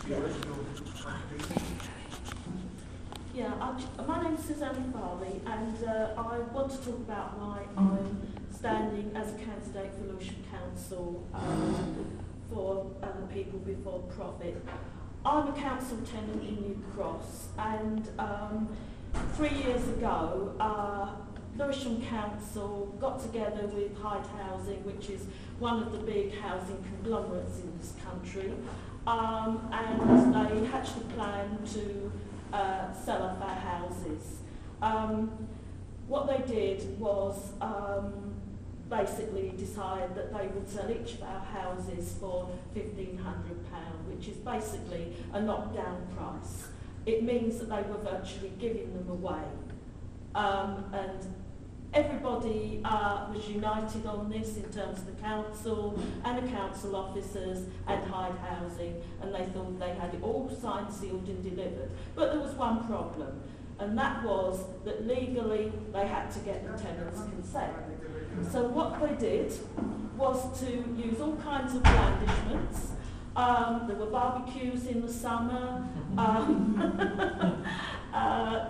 Yeah, my name's Susanna Farley, and I want to talk about why I'm standing as a candidate for Lewisham Council for People Before Profit. I'm a council tenant in New Cross, and 3 years ago, Lewisham Council got together with Hyde Housing, which is one of the big housing conglomerates in this country, and they hatched a plan to sell off our houses. What they did was basically decide that they would sell each of our houses for £1,500, which is basically a knockdown price. It means that they were virtually giving them away. And everybody was united on this in terms of the council and the council officers and Hyde Housing, and they thought they had it all signed, sealed and delivered. But there was one problem, and that was that legally they had to get the tenants' consent. So what they did was to use all kinds of blandishments. There were barbecues in the summer.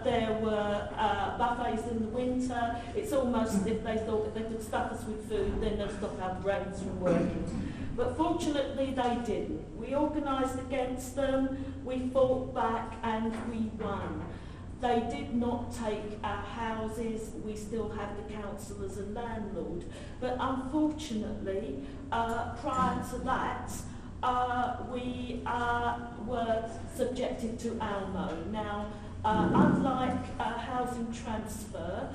There were buffets in the winter. It's almost as if they thought if they could stuff us with food, then they'd stop our brains from working. But fortunately, they didn't. We organised against them, we fought back, and we won. They did not take our houses. We still have the council as a landlord. But unfortunately, prior to that, we were subjected to ALMO. Now, unlike housing transfer,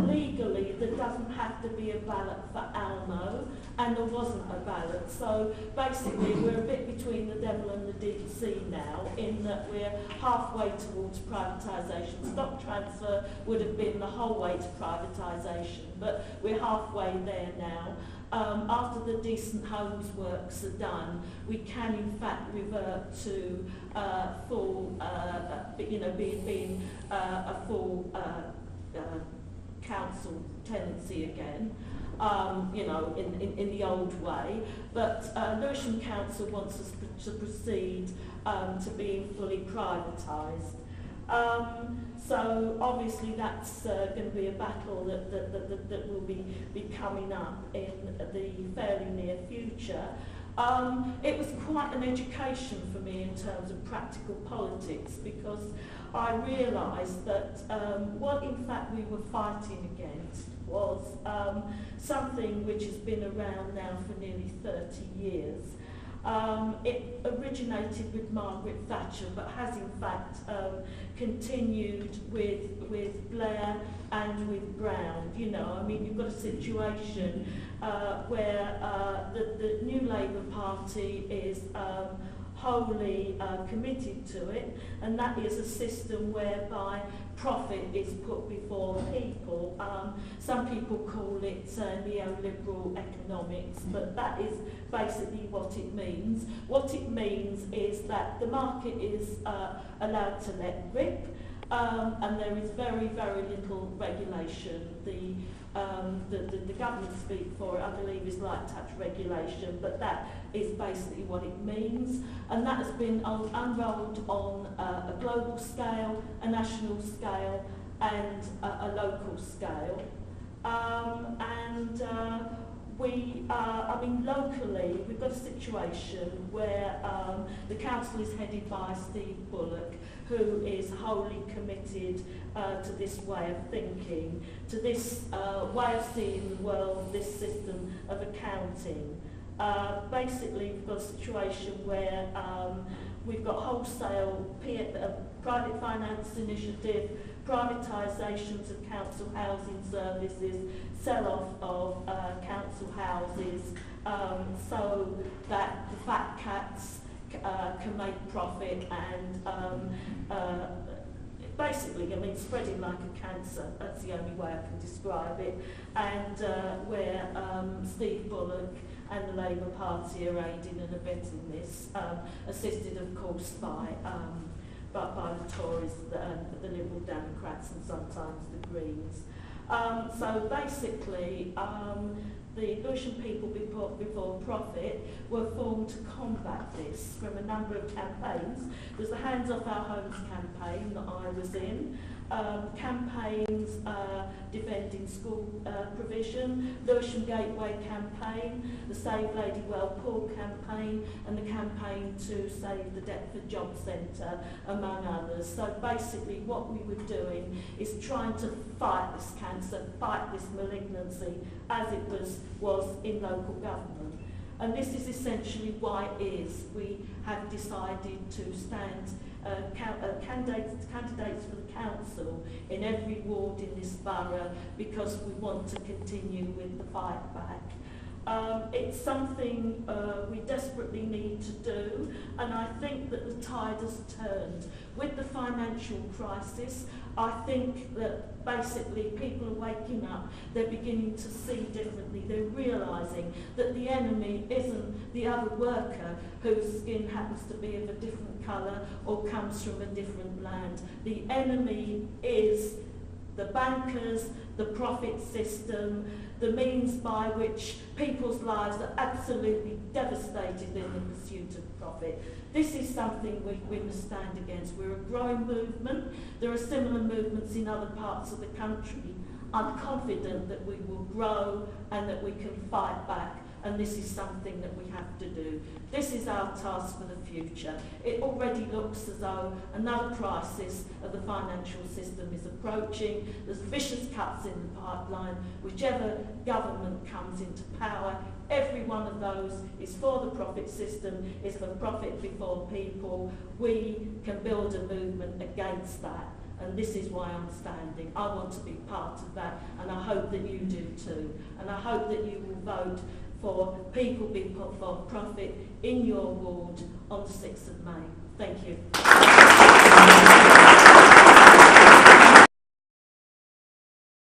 legally there doesn't have to be a ballot for ALMO, and there wasn't a ballot. So basically we're a bit between the devil and the deep sea now, in that we're halfway towards privatisation. Stock transfer would have been the whole way to privatisation, but we're halfway there now. After the Decent Homes works are done, we can in fact revert to full, being a full council tenancy again, in the old way. But Lewisham Council wants us to proceed to being fully privatised. So obviously that's going to be a battle that will be coming up in the fairly near future. It was quite an education for me in terms of practical politics, because I realised that what in fact we were fighting against was something which has been around now for nearly 30 years. It originated with Margaret Thatcher, but has in fact continued with Blair and with Brown. You've got a situation where the new Labour Party is wholly committed to it, and that is a system whereby profit is put before people. Some people call it neoliberal economics, but that is basically what it means. What it means is that the market is allowed to let rip, and there is very, very little regulation. The government speak for it, I believe, is light touch regulation, but that is basically what it means, and that has been unrolled on a global scale, a national scale, and a local scale. Locally, we've got a situation where the council is headed by Steve Bullock, who is wholly committed to this way of thinking, to this way of seeing the world, this system of accounting. Basically, we've got a situation where we've got wholesale private finance initiative, privatisations of council housing services, sell-off of council houses, so that the fat cats can make profit, and basically, spreading like a cancer. That's the only way I can describe it. And where Steve Bullock and the Labour Party are aiding and abetting this, assisted, of course, by the Tories, the Liberal Democrats, and sometimes the Greens. So basically, the Lewisham People Before Profit were formed to combat this from a number of campaigns. There's the Hands Off Our Homes campaign that I was in, campaigns defending school provision, Lewisham Gateway campaign, the Save Ladywell Poor campaign, and the campaign to save the Deptford Job Centre, among others. So basically what we were doing is trying to fight this cancer, fight this malignancy as it was in local government. And this is essentially why it is we have decided to stand candidates for the council in every ward in this borough, because we want to continue with the fight back. It's something we desperately need to do, and I think that the tide has turned. With the financial crisis, I think that basically people are waking up, they're beginning to see differently, they're realising that the enemy isn't the other worker whose skin happens to be of a different colour or comes from a different land. The enemy is the bankers, the profit system, the means by which people's lives are absolutely devastated in the pursuit of profit. This is something we must stand against. We're a growing movement. There are similar movements in other parts of the country. I'm confident that we will grow and that we can fight back, and this is something that we have to do. This is our task for the future. It already looks as though another crisis of the financial system is approaching. There's vicious cuts in the pipeline. Whichever government comes into power, every one of those is for the profit system, is for profit before people. We can build a movement against that. And this is why I'm standing. I want to be part of that, and I hope that you do too. And I hope that you will vote for People Before Profit in your ward on the 6th of May. Thank you.